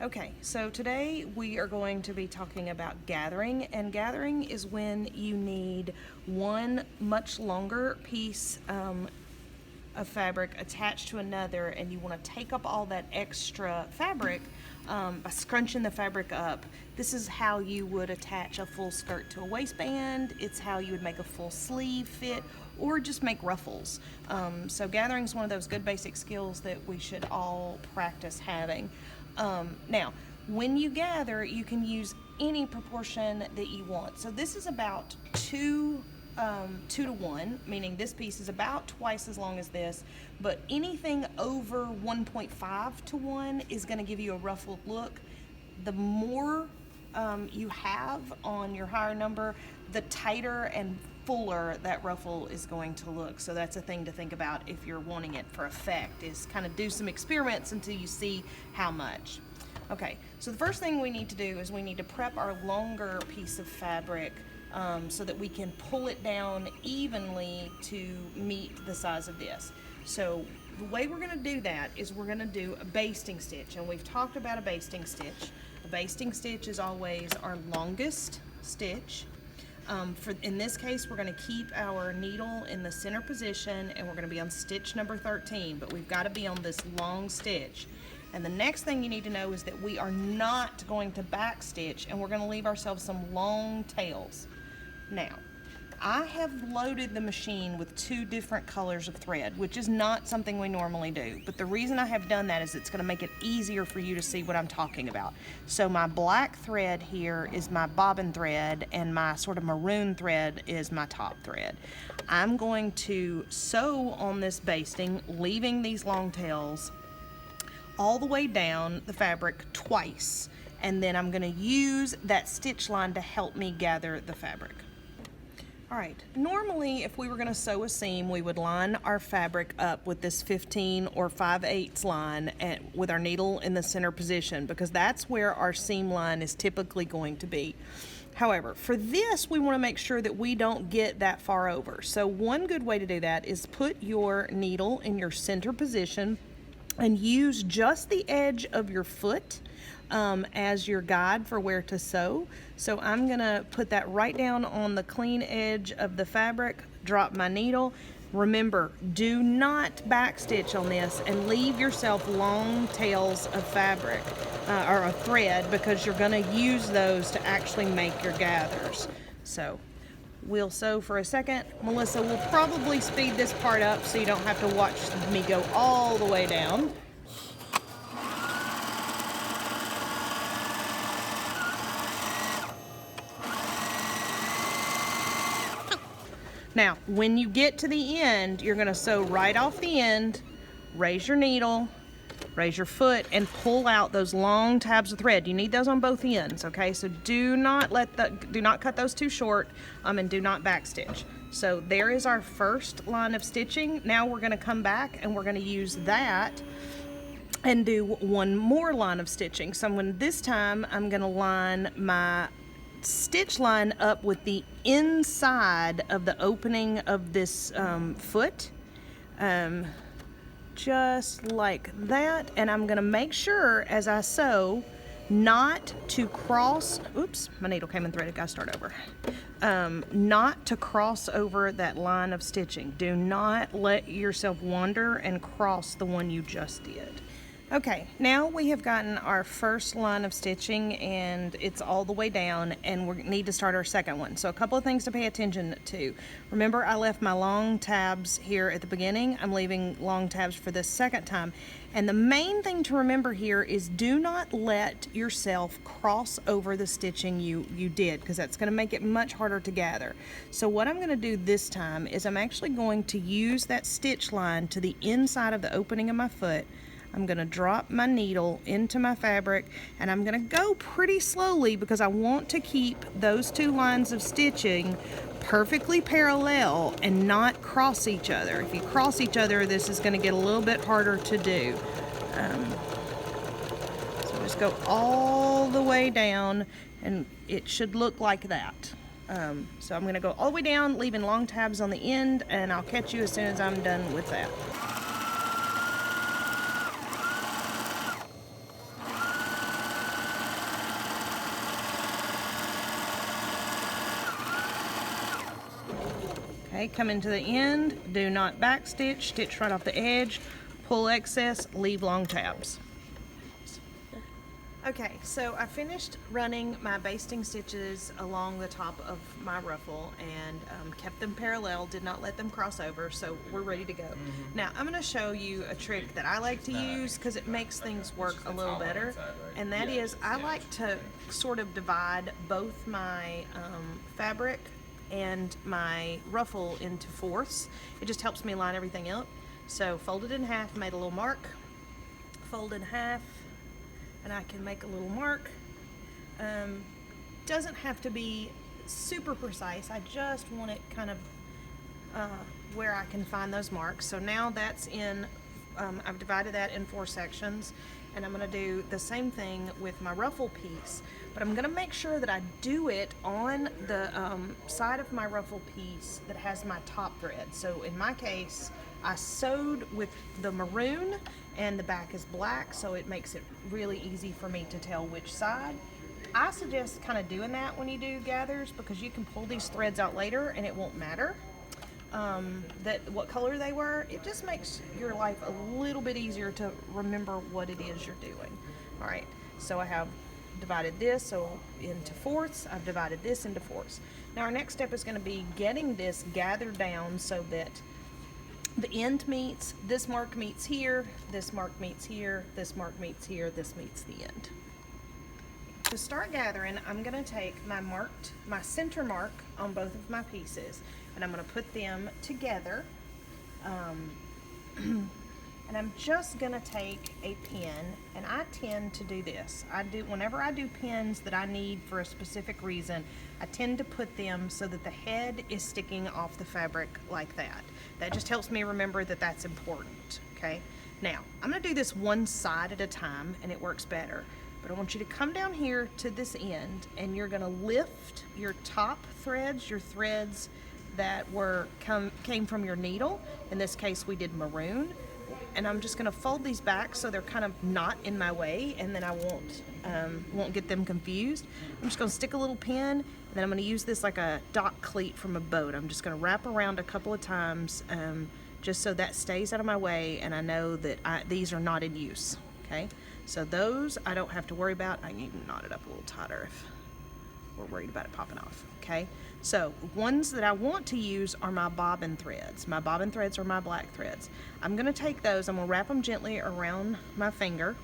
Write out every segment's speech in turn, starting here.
Okay, so today we are going to be talking about gathering, and gathering is when you need one much longer piece of fabric attached to another, and you want to take up all that extra fabric by scrunching the fabric up. This is how you would attach a full skirt to a waistband. It's how you would make a full sleeve fit or just make ruffles. So gathering is one of those good basic skills that we should all practice having. Now, when you gather, you can use any proportion that you want. So this is about 2 to 1, meaning this piece is about twice as long as this, but anything over 1.5 to 1 is going to give you a ruffled look. The more you have on your higher number, the tighter and fuller that ruffle is going to look. So that's a thing to think about if you're wanting it for effect, is kind of do some experiments until you see how much. Okay, so the first thing we need to do is we need to prep our longer piece of fabric so that we can pull it down evenly to meet the size of this. So the way we're going to do that is we're going to do a basting stitch, and we've talked about a basting stitch. A basting stitch is always our longest stitch. In this case, we're going to keep our needle in the center position, and we're going to be on stitch number 13, but we've got to be on this long stitch. And the next thing you need to know is that we are not going to back stitch, and we're going to leave ourselves some long tails. Now, I have loaded the machine with 2 different colors of thread, which is not something we normally do. But the reason I have done that is it's going to make it easier for you to see what I'm talking about. So my black thread here is my bobbin thread, and my sort of maroon thread is my top thread. I'm going to sew on this basting, leaving these long tails all the way down the fabric twice. And then I'm going to use that stitch line to help me gather the fabric. All right, normally if we were going to sew a seam, we would line our fabric up with this 15 or 5/8 line with our needle in the center position, because that's where our seam line is typically going to be. However, for this, we want to make sure that we don't get that far over. So one good way to do that is put your needle in your center position and use just the edge of your foot as your guide for where to sew. So I'm gonna put that right down on the clean edge of the fabric, drop my needle. Remember, do not backstitch on this, and leave yourself long tails of fabric or a thread, because you're gonna use those to actually make your gathers. So we'll sew for a second. Melissa will probably speed this part up so you don't have to watch me go all the way down. Now, when you get to the end, you're going to sew right off the end, raise your needle, raise your foot, and pull out those long tabs of thread. You need those on both ends, okay? So do not cut those too short, and do not backstitch. So there is our first line of stitching. Now we're going to come back and we're going to use that and do one more line of stitching. So this time I'm going to line my stitch line up with the inside of the opening of this foot, just like that. And I'm going to make sure as I sew not to cross, oops, my needle came in threaded, gotta start over. Not to cross over that line of stitching. Do not let yourself wander and cross the one you just did. Okay, now we have gotten our first line of stitching, and it's all the way down, and we need to start our second one. So a couple of things to pay attention to. Remember, I left my long tabs here at the beginning. I'm leaving long tabs for this second time. And the main thing to remember here is do not let yourself cross over the stitching you did, because that's going to make it much harder to gather. So what I'm going to do this time is I'm actually going to use that stitch line to the inside of the opening of my foot. I'm going to drop my needle into my fabric, and I'm going to go pretty slowly because I want to keep those 2 lines of stitching perfectly parallel and not cross each other. If you cross each other, this is going to get a little bit harder to do. So just go all the way down, and it should look like that. So I'm going to go all the way down, leaving long tabs on the end, and I'll catch you as soon as I'm done with that. Okay, come into the end, do not backstitch, stitch right off the edge, pull excess, leave long tabs. Okay, so I finished running my basting stitches along the top of my ruffle and kept them parallel, did not let them cross over, so we're ready to go. Now, I'm going to show you a trick that I like to use because it makes things work a little better, and that is I like to sort of divide both my fabric and my ruffle into fourths. It just helps me line everything up. So fold it in half, made a little mark, fold in half, and I can make a little mark. Doesn't have to be super precise. I just want it kind of where I can find those marks. So now that's in, I've divided that in 4 sections, and I'm gonna do the same thing with my ruffle piece, but I'm gonna make sure that I do it on the side of my ruffle piece that has my top thread. So in my case, I sewed with the maroon and the back is black, so it makes it really easy for me to tell which side. I suggest kind of doing that when you do gathers because you can pull these threads out later and it won't matter what color they were. It just makes your life a little bit easier to remember what it is you're doing. All right, so I have divided this into fourths. I've divided this into fourths. Now our next step is going to be getting this gathered down so that the end meets, this mark meets here, this mark meets here, this mark meets here, this meets the end. To start gathering, I'm going to take my center mark on both of my pieces, and I'm going to put them together. And I'm just going to take a pin, and I tend to do this. Whenever I do pins that I need for a specific reason, I tend to put them so that the head is sticking off the fabric like that. That just helps me remember that that's important, okay? Now, I'm going to do this one side at a time, and it works better. But I want you to come down here to this end, and you're going to lift your top threads, your threads that came from your needle. In this case, we did maroon. And I'm just going to fold these back so they're kind of not in my way, and then I won't get them confused. I'm just going to stick a little pin, and then I'm going to use this like a dock cleat from a boat. I'm just going to wrap around a couple of times just so that stays out of my way, and I know that these are not in use. Okay, so those I don't have to worry about. I need to knot it up a little tighter if we're worried about it popping off. Okay, so ones that I want to use are my bobbin threads. My bobbin threads are my black threads. I'm going to take those, I'm going to wrap them gently around my finger,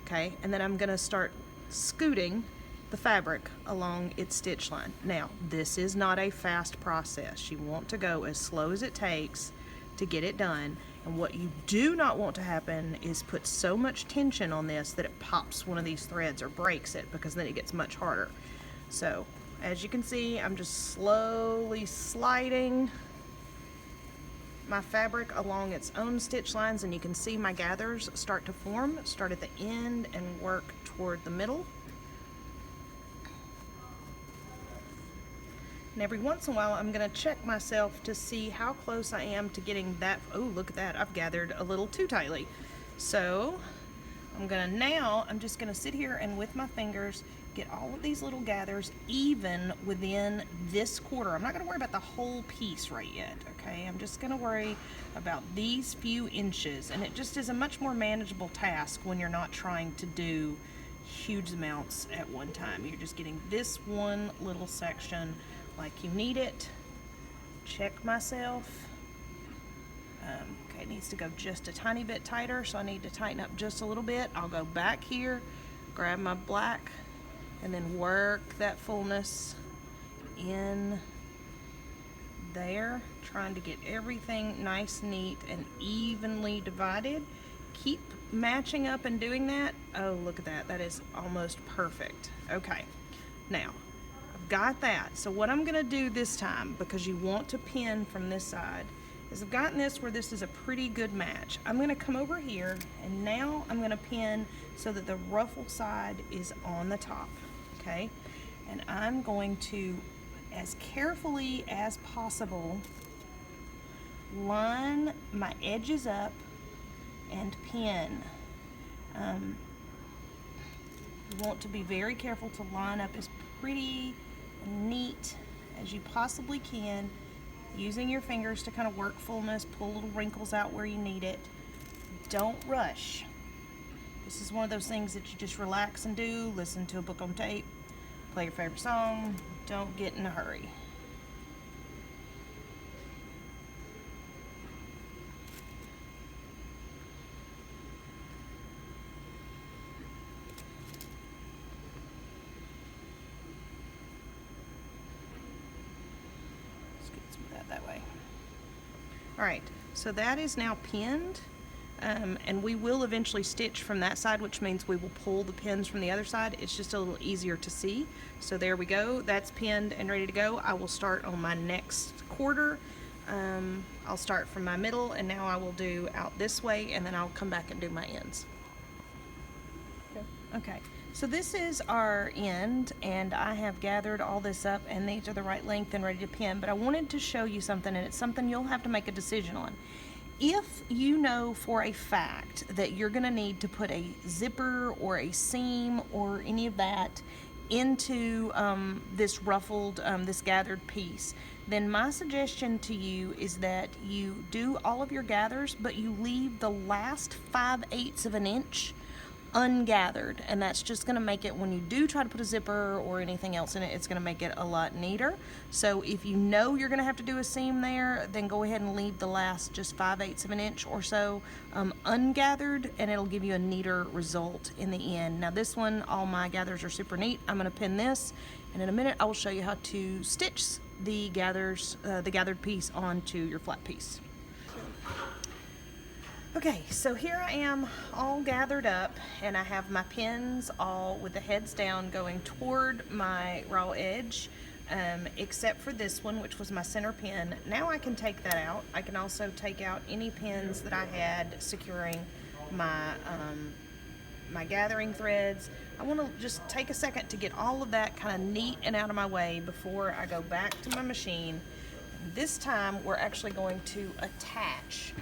okay, and then I'm going to start scooting the fabric along its stitch line. Now, this is not a fast process. You want to go as slow as it takes to get it done, and what you do not want to happen is put so much tension on this that it pops one of these threads or breaks it, because then it gets much harder. So as you can see, I'm just slowly sliding my fabric along its own stitch lines, and you can see my gathers start to form. Start at the end and work toward the middle. And every once in a while, I'm going to check myself to see how close I am to getting that. Oh, look at that. I've gathered a little too tightly. So I'm just going to sit here and with my fingers get all of these little gathers even within this quarter. I'm not going to worry about the whole piece right yet, okay? I'm just going to worry about these few inches, and it just is a much more manageable task when you're not trying to do huge amounts at one time. You're just getting this one little section like you need it. Check myself. Okay, it needs to go just a tiny bit tighter, so I need to tighten up just a little bit. I'll go back here, grab my black, and then work that fullness in there, trying to get everything nice, neat, and evenly divided. Keep matching up and doing that. Oh, look at that. That is almost perfect. Okay, now I've got that. So what I'm gonna do this time, because you want to pin from this side, is I've gotten this where this is a pretty good match. I'm gonna come over here, and now I'm gonna pin so that the ruffle side is on the top. Okay, and I'm going to, as carefully as possible, line my edges up and pin. You want to be very careful to line up as pretty and neat as you possibly can. using your fingers to kind of work fullness, pull little wrinkles out where you need it. Don't rush. This is one of those things that you just relax and do. Listen to a book on tape, play your favorite song. Don't get in a hurry. Let's get some of that way. All right, so that is now pinned. And we will eventually stitch from that side, which means we will pull the pins from the other side. It's just a little easier to see. So there we go. That's pinned and ready to go. I will start on my next quarter. I'll start from my middle, and now I will do out this way, and then I'll come back and do my ends. Okay, so this is our end, and I have gathered all this up, and these are the right length and ready to pin. But I wanted to show you something, and it's something you'll have to make a decision on. If you know for a fact that you're going to need to put a zipper or a seam or any of that into this ruffled, this gathered piece, then my suggestion to you is that you do all of your gathers, but you leave the last 5/8 of an inch ungathered, and that's just going to make it, when you do try to put a zipper or anything else in it, it's going to make it a lot neater. So if you know you're going to have to do a seam there, then go ahead and leave the last just 5/8 of an inch or so ungathered, and it'll give you a neater result in the end. Now this one, all my gathers are super neat. I'm going to pin this, and in a minute I will show you how to stitch the gathered piece onto your flat piece. Okay, so here I am all gathered up, and I have my pins all with the heads down going toward my raw edge, except for this one, which was my center pin. Now I can take that out. I can also take out any pins that I had securing my, my gathering threads. I want to just take a second to get all of that kind of neat and out of my way before I go back to my machine. This time we're actually going to attach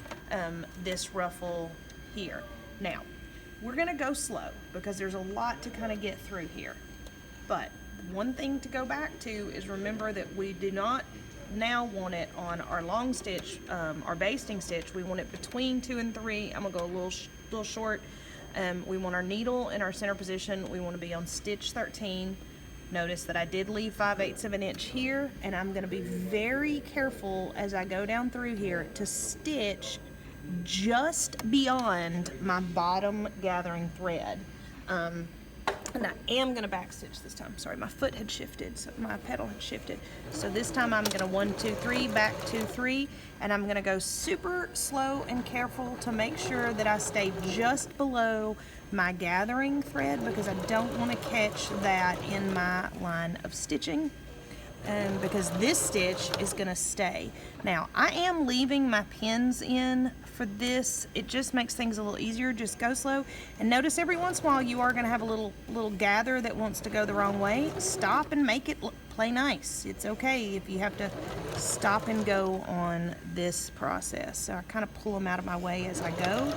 this ruffle here. Now, we're going to go slow because there's a lot to kind of get through here. But one thing to go back to is remember that we do not now want it on our long stitch, our basting stitch. We want it between 2 and 3. I'm going to go a little short. We want our needle in our center position. We want to be on stitch 13. Notice that I did leave 5/8 of an inch here, and I'm going to be very careful as I go down through here to stitch just beyond my bottom gathering thread. And I am going to back stitch this time. Sorry, my foot had shifted, so my pedal had shifted. So this time I'm going to 1, 2, 3, back 2, 3, and I'm going to go super slow and careful to make sure that I stay just below my gathering thread, because I don't want to catch that in my line of stitching, because this stitch is going to stay. Now I am leaving my pins in for this. It just makes things a little easier. Just go slow, and notice every once in a while you are going to have a little gather that wants to go the wrong way. Stop and make it play nice. It's okay if you have to stop and go on this process. So I kind of pull them out of my way as I go.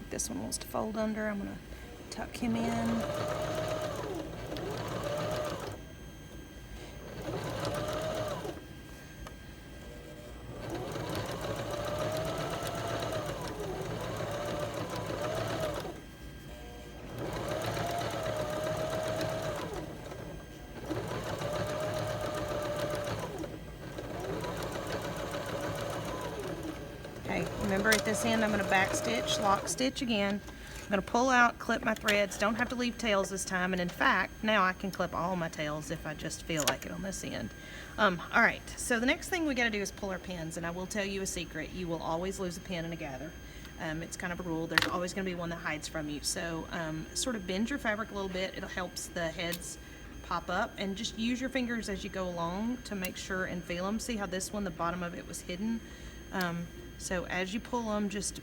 This one wants to fold under. I'm going to tuck him in. Okay, remember at this end I'm going to back stitch, lock stitch again. I'm going to pull out, clip my threads. Don't have to leave tails this time, and in fact now I can clip all my tails if I just feel like it on this end. Alright, so the next thing we got to do is pull our pins, and I will tell you a secret. You will always lose a pin in a gather. It's kind of a rule. There's always going to be one that hides from you. So sort of bend your fabric a little bit. It helps the heads pop up, and just use your fingers as you go along to make sure and feel them. See how this one, the bottom of it was hidden? So as you pull them, just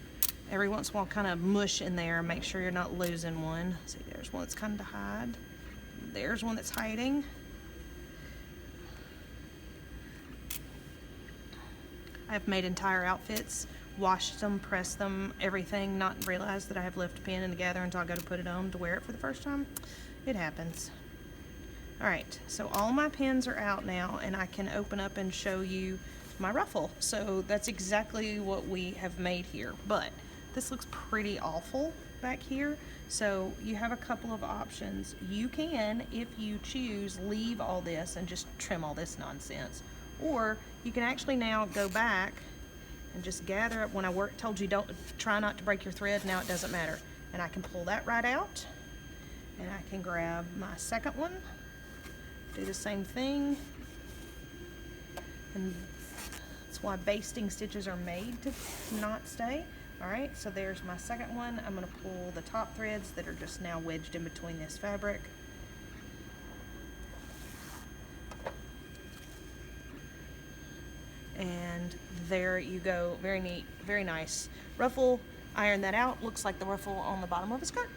every once in a while kind of mush in there. Make sure you're not losing one. See, there's one that's kind of to hide. There's one that's hiding. I've made entire outfits, washed them, pressed them, everything, not realize that I have left a pin in the gather until I go to put it on to wear it for the first time. It happens. All right, so all my pins are out now, and I can open up and show you my ruffle. So that's exactly what we have made here, but this looks pretty awful back here. So you have a couple of options. You can, if you choose, leave all this and just trim all this nonsense. Or you can actually now go back and just gather up. When I told you try not to break your thread, now it doesn't matter. And I can pull that right out, and I can grab my second one, do the same thing, and that's why basting stitches are made to not stay. All right, so there's my second one. I'm gonna pull the top threads that are just now wedged in between this fabric. And there you go, very neat, very nice. Ruffle, iron that out, looks like the ruffle on the bottom of a skirt.